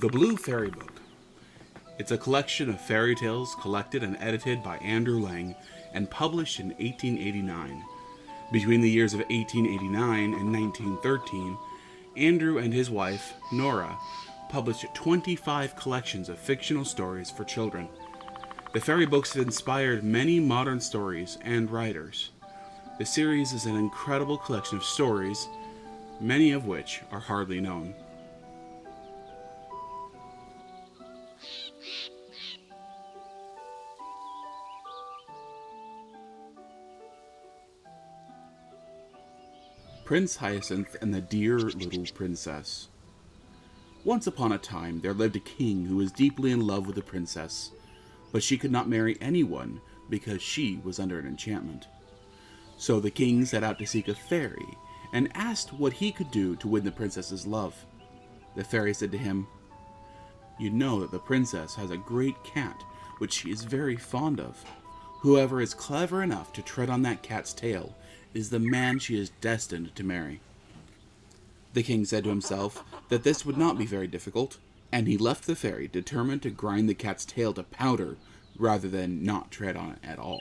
The Blue Fairy Book. It's a collection of fairy tales collected and edited by Andrew Lang and published in 1889. Between the years of 1889 and 1913, Andrew and his wife, Nora, published 25 collections of fictional stories for children. The fairy books have inspired many modern stories and writers. The series is an incredible collection of stories, many of which are hardly known. Prince Hyacinth and the Dear Little Princess. Once upon a time, there lived a king who was deeply in love with a princess, but she could not marry anyone because she was under an enchantment. So the king set out to seek a fairy and asked what he could do to win the princess's love. The fairy said to him, "You know that the princess has a great cat which she is very fond of. Whoever is clever enough to tread on that cat's tail is the man she is destined to marry." The king said to himself that this would not be very difficult, and he left the fairy determined to grind the cat's tail to powder rather than not tread on it at all.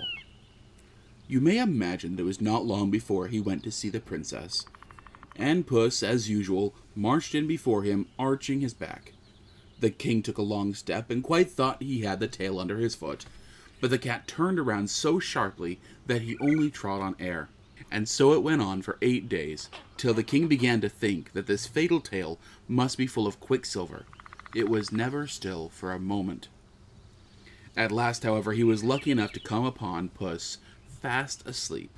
You may imagine that it was not long before he went to see the princess, and Puss, as usual, marched in before him, arching his back. The king took a long step and quite thought he had the tail under his foot, but the cat turned around so sharply that he only trod on air. And so it went on for 8 days, till the king began to think that this fatal tail must be full of quicksilver. It was never still for a moment. At last, however, he was lucky enough to come upon Puss fast asleep,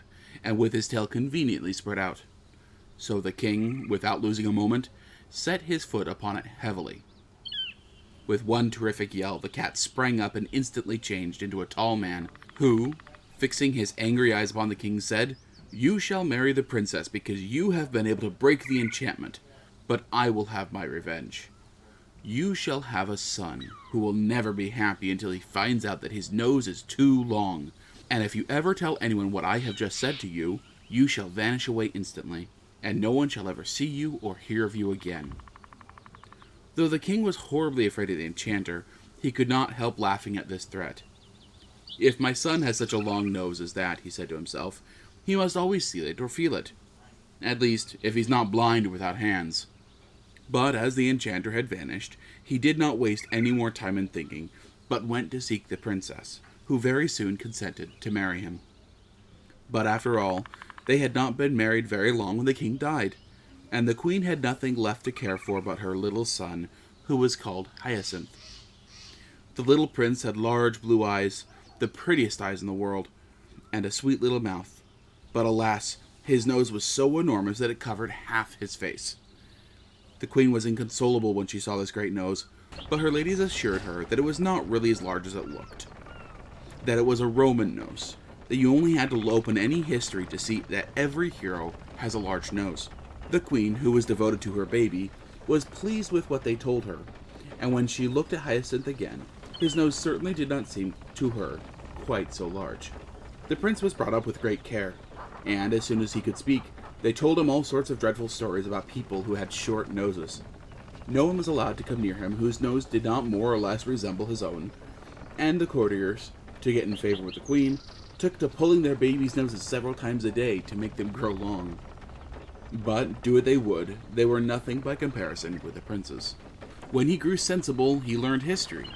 and with his tail conveniently spread out. So the king, without losing a moment, set his foot upon it heavily. With one terrific yell, the cat sprang up and instantly changed into a tall man, who, fixing his angry eyes upon the king, said, "You shall marry the princess because you have been able to break the enchantment, but I will have my revenge. You shall have a son who will never be happy until he finds out that his nose is too long, and if you ever tell anyone what I have just said to you, you shall vanish away instantly, and no one shall ever see you or hear of you again." Though the king was horribly afraid of the enchanter, he could not help laughing at this threat. "If my son has such a long nose as that," he said to himself, "he must always see it or feel it. At least, if he's not blind or without hands." But as the enchanter had vanished, he did not waste any more time in thinking, but went to seek the princess, who very soon consented to marry him. But after all, they had not been married very long when the king died, and the queen had nothing left to care for but her little son, who was called Hyacinth. The little prince had large blue eyes, the prettiest eyes in the world, and a sweet little mouth. But alas, his nose was so enormous that it covered half his face. The queen was inconsolable when she saw this great nose, but her ladies assured her that it was not really as large as it looked. That it was a Roman nose, that you only had to open any history to see that every hero has a large nose. The queen, who was devoted to her baby, was pleased with what they told her, and when she looked at Hyacinth again, his nose certainly did not seem to her quite so large. The prince was brought up with great care, and as soon as he could speak, they told him all sorts of dreadful stories about people who had short noses. No one was allowed to come near him whose nose did not more or less resemble his own, and the courtiers, to get in favor with the queen, took to pulling their babies' noses several times a day to make them grow long. But, do what they would, they were nothing by comparison with the prince's. When he grew sensible, he learned history,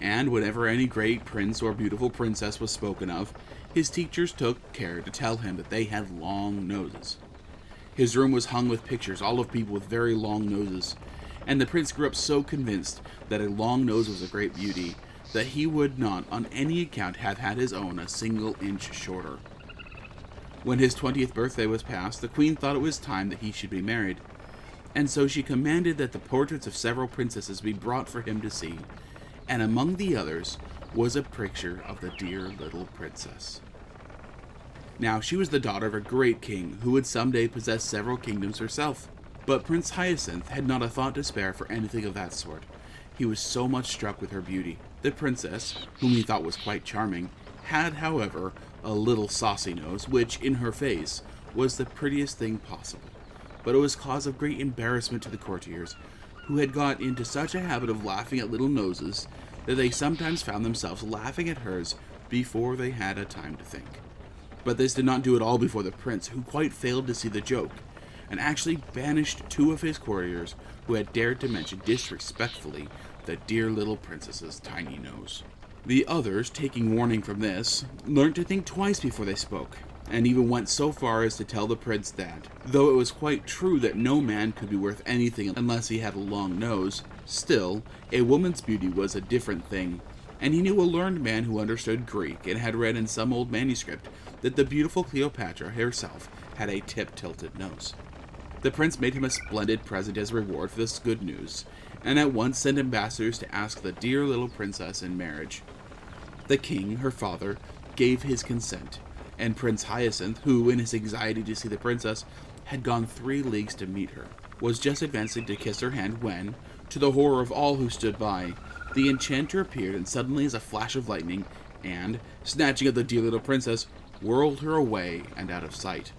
and whenever any great prince or beautiful princess was spoken of, his teachers took care to tell him that they had long noses. His room was hung with pictures, all of people with very long noses, and the prince grew up so convinced that a long nose was a great beauty, that he would not on any account have had his own a single inch shorter. When his 20th birthday was passed, the queen thought it was time that he should be married, and so she commanded that the portraits of several princesses be brought for him to see, and among the others was a picture of the dear little princess. Now, she was the daughter of a great king who would someday possess several kingdoms herself, but Prince Hyacinth had not a thought to spare for anything of that sort. He was so much struck with her beauty. The princess, whom he thought was quite charming, had, however, a little saucy nose, which, in her face, was the prettiest thing possible. But it was cause of great embarrassment to the courtiers, who had got into such a habit of laughing at little noses that they sometimes found themselves laughing at hers before they had a time to think. But this did not do at all before the prince, who quite failed to see the joke, and actually banished 2 of his courtiers who had dared to mention disrespectfully the dear little princess's tiny nose. The others, taking warning from this, learned to think twice before they spoke, and even went so far as to tell the prince that, though it was quite true that no man could be worth anything unless he had a long nose, still, a woman's beauty was a different thing, and he knew a learned man who understood Greek and had read in some old manuscript that the beautiful Cleopatra herself had a tip-tilted nose. The prince made him a splendid present as a reward for this good news, and at once sent ambassadors to ask the dear little princess in marriage. The king, her father, gave his consent, and Prince Hyacinth, who, in his anxiety to see the princess, had gone 3 leagues to meet her, was just advancing to kiss her hand when, to the horror of all who stood by, the enchanter appeared and suddenly as a flash of lightning, and, snatching up the dear little princess, whirled her away and out of sight.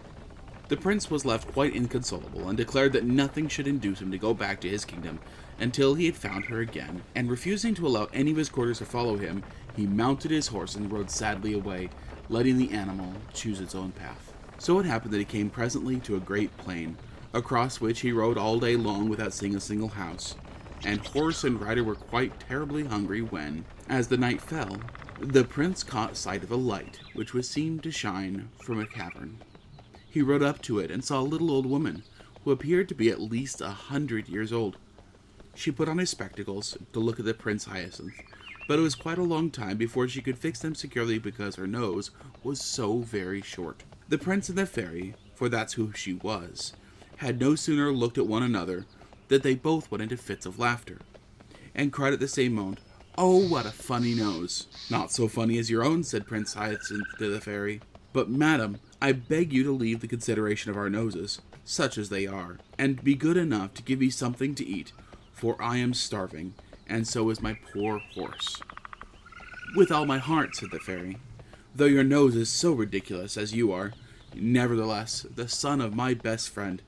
The prince was left quite inconsolable, and declared that nothing should induce him to go back to his kingdom until he had found her again, and refusing to allow any of his courtiers to follow him, he mounted his horse and rode sadly away, letting the animal choose its own path. So it happened that he came presently to a great plain, across which he rode all day long without seeing a single house, and horse and rider were quite terribly hungry when, as the night fell, the prince caught sight of a light which was seen to shine from a cavern. He rode up to it and saw a little old woman, who appeared to be at least 100 years old. She put on her spectacles to look at the Prince Hyacinth, but it was quite a long time before she could fix them securely because her nose was so very short. The prince and the fairy, for that's who she was, had no sooner looked at one another than they both went into fits of laughter, and cried at the same moment, "Oh, what a funny nose!" "Not so funny as your own," said Prince Hyacinth to the fairy. "But, madam, I beg you to leave the consideration of our noses, such as they are, and be good enough to give me something to eat, for I am starving, and so is my poor horse." "With all my heart," said the fairy, "though your nose is so ridiculous as you are, nevertheless, the son of my best friend.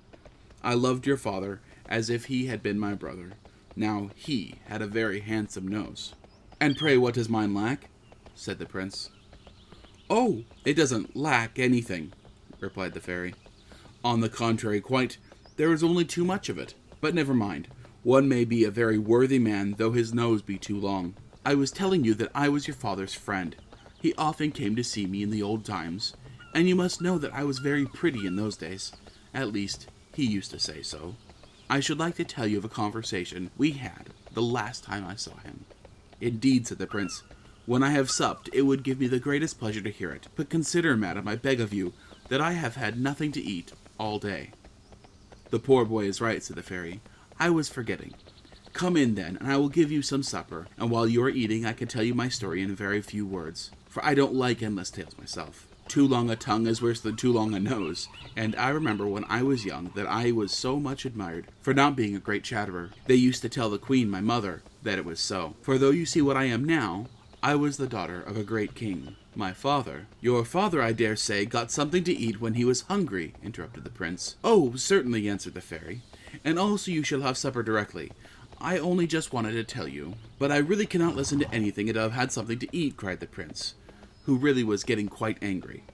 I loved your father as if he had been my brother. Now he had a very handsome nose." "And pray what does mine lack?" said the prince. "Oh, it doesn't lack anything," replied the fairy. "On the contrary, quite, there is only too much of it. But never mind, one may be a very worthy man though his nose be too long. I was telling you that I was your father's friend. He often came to see me in the old times, and you must know that I was very pretty in those days. At least, he used to say so. I should like to tell you of a conversation we had the last time I saw him." "Indeed," said the prince, "when I have supped, it would give me the greatest pleasure to hear it. But consider, madam, I beg of you, that I have had nothing to eat all day." "The poor boy is right," said the fairy. "I was forgetting. Come in, then, and I will give you some supper, and while you are eating I can tell you my story in very few words, for I don't like endless tales myself. Too long a tongue is worse than too long a nose, and I remember when I was young that I was so much admired for not being a great chatterer. They used to tell the queen, my mother, that it was so. For though you see what I am now, I was the daughter of a great king. My father—" "Your father, I dare say, got something to eat when he was hungry," interrupted the prince. "Oh, certainly," answered the fairy, "and also you shall have supper directly. I only just wanted to tell you." "But I really cannot listen to anything until I've had something to eat," cried the prince, who really was getting quite angry.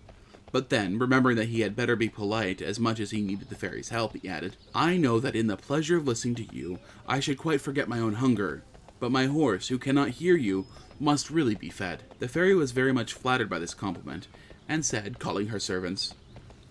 But then, remembering that he had better be polite as much as he needed the fairy's help, he added, "I know that in the pleasure of listening to you, I should quite forget my own hunger, but my horse, who cannot hear you, must really be fed." The fairy was very much flattered by this compliment, and said, calling her servants,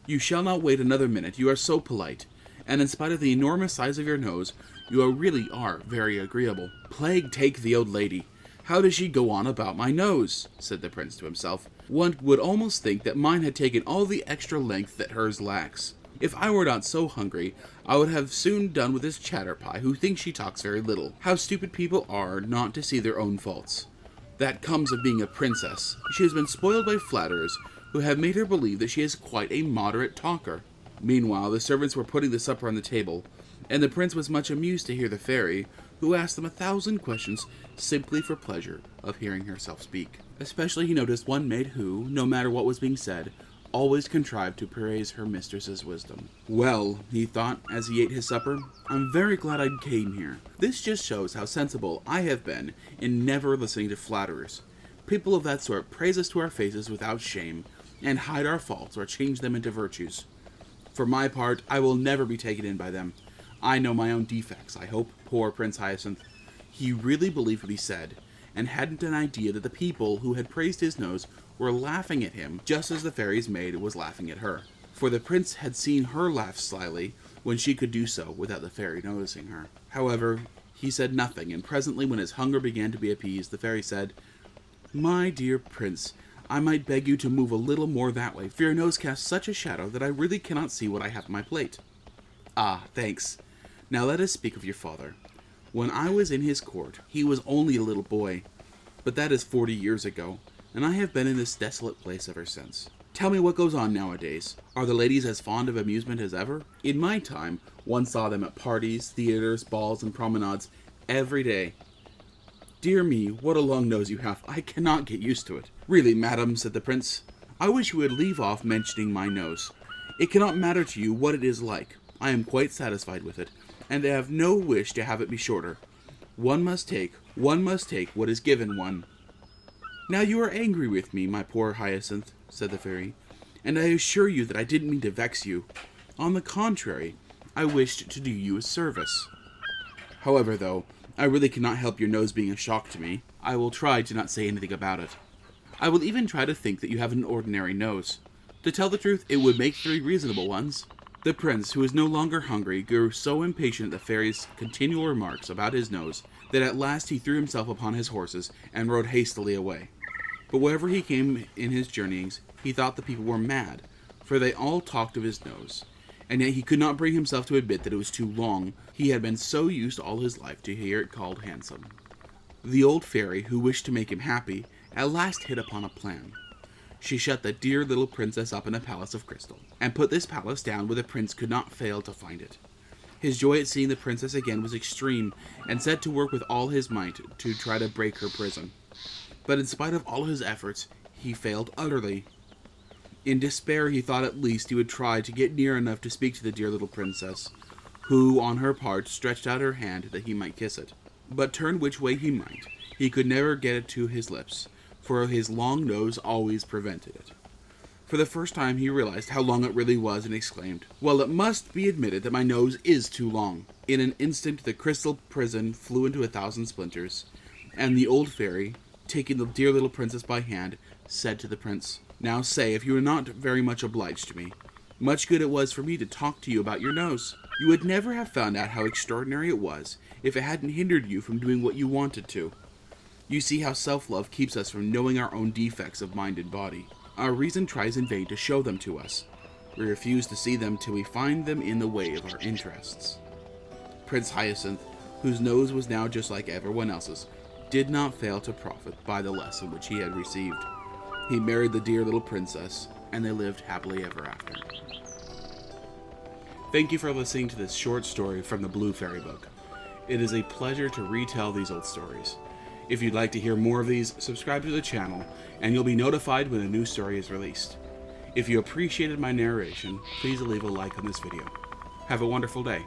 "You shall not wait another minute, you are so polite, and in spite of the enormous size of your nose, you really are very agreeable." "Plague take the old lady! How does she go on about my nose?" said the prince to himself. "One would almost think that mine had taken all the extra length that hers lacks. If I were not so hungry, I would have soon done with this chatterpie who thinks she talks very little. How stupid people are not to see their own faults. That comes of being a princess. She has been spoiled by flatterers who have made her believe that she is quite a moderate talker." Meanwhile, the servants were putting the supper on the table, and the prince was much amused to hear the fairy, who asked them 1,000 questions simply for pleasure of hearing herself speak. Especially he noticed one maid who, no matter what was being said, always contrived to praise her mistress's wisdom. "Well," he thought as he ate his supper, "I'm very glad I came here. This just shows how sensible I have been in never listening to flatterers. People of that sort praise us to our faces without shame, and hide our faults or change them into virtues. For my part, I will never be taken in by them. I know my own defects, I hope." Poor Prince Hyacinth. He really believed what he said, and hadn't an idea that the people who had praised his nose were laughing at him just as the fairy's maid was laughing at her. For the prince had seen her laugh slyly when she could do so without the fairy noticing her. However, he said nothing, and presently when his hunger began to be appeased, the fairy said, "My dear prince, I might beg you to move a little more that way, for your nose casts such a shadow that I really cannot see what I have on my plate." "Ah, thanks. Now let us speak of your father. When I was in his court, he was only a little boy, but that is 40 years ago, and I have been in this desolate place ever since. Tell me what goes on nowadays. Are the ladies as fond of amusement as ever? In my time, one saw them at parties, theaters, balls, and promenades every day. Dear me, what a long nose you have. I cannot get used to it." "Really, madam," said the prince, "I wish you would leave off mentioning my nose. It cannot matter to you what it is like. I am quite satisfied with it, and I have no wish to have it be shorter. One must take what is given one." "Now you are angry with me, my poor Hyacinth," said the fairy, "and I assure you that I didn't mean to vex you. On the contrary, I wished to do you a service. However, though, I really cannot help your nose being a shock to me. I will try to not say anything about it. I will even try to think that you have an ordinary nose. To tell the truth, it would make 3 reasonable ones." The prince, who was no longer hungry, grew so impatient at the fairy's continual remarks about his nose that at last he threw himself upon his horses and rode hastily away. But wherever he came in his journeyings, he thought the people were mad, for they all talked of his nose, and yet he could not bring himself to admit that it was too long. He had been so used all his life to hear it called handsome. The old fairy, who wished to make him happy, at last hit upon a plan. She shut the dear little princess up in a palace of crystal, and put this palace down where the prince could not fail to find it. His joy at seeing the princess again was extreme, and set to work with all his might to try to break her prison. But in spite of all his efforts, he failed utterly. In despair, he thought at least he would try to get near enough to speak to the dear little princess, who, on her part, stretched out her hand that he might kiss it. But turn which way he might, he could never get it to his lips, for his long nose always prevented it. For the first time he realized how long it really was, and exclaimed, "Well, it must be admitted that my nose is too long." In an instant the crystal prison flew into 1,000 splinters, and the old fairy, taking the dear little princess by hand, said to the prince, "Now say if you are not very much obliged to me. Much good it was for me to talk to you about your nose. You would never have found out how extraordinary it was if it hadn't hindered you from doing what you wanted to. You see how self-love keeps us from knowing our own defects of mind and body. Our reason tries in vain to show them to us. We refuse to see them till we find them in the way of our interests." Prince Hyacinth, whose nose was now just like everyone else's, did not fail to profit by the lesson which he had received. He married the dear little princess, and they lived happily ever after. Thank you for listening to this short story from the Blue Fairy Book. It is a pleasure to retell these old stories. If you'd like to hear more of these, subscribe to the channel, and you'll be notified when a new story is released. If you appreciated my narration, please leave a like on this video. Have a wonderful day.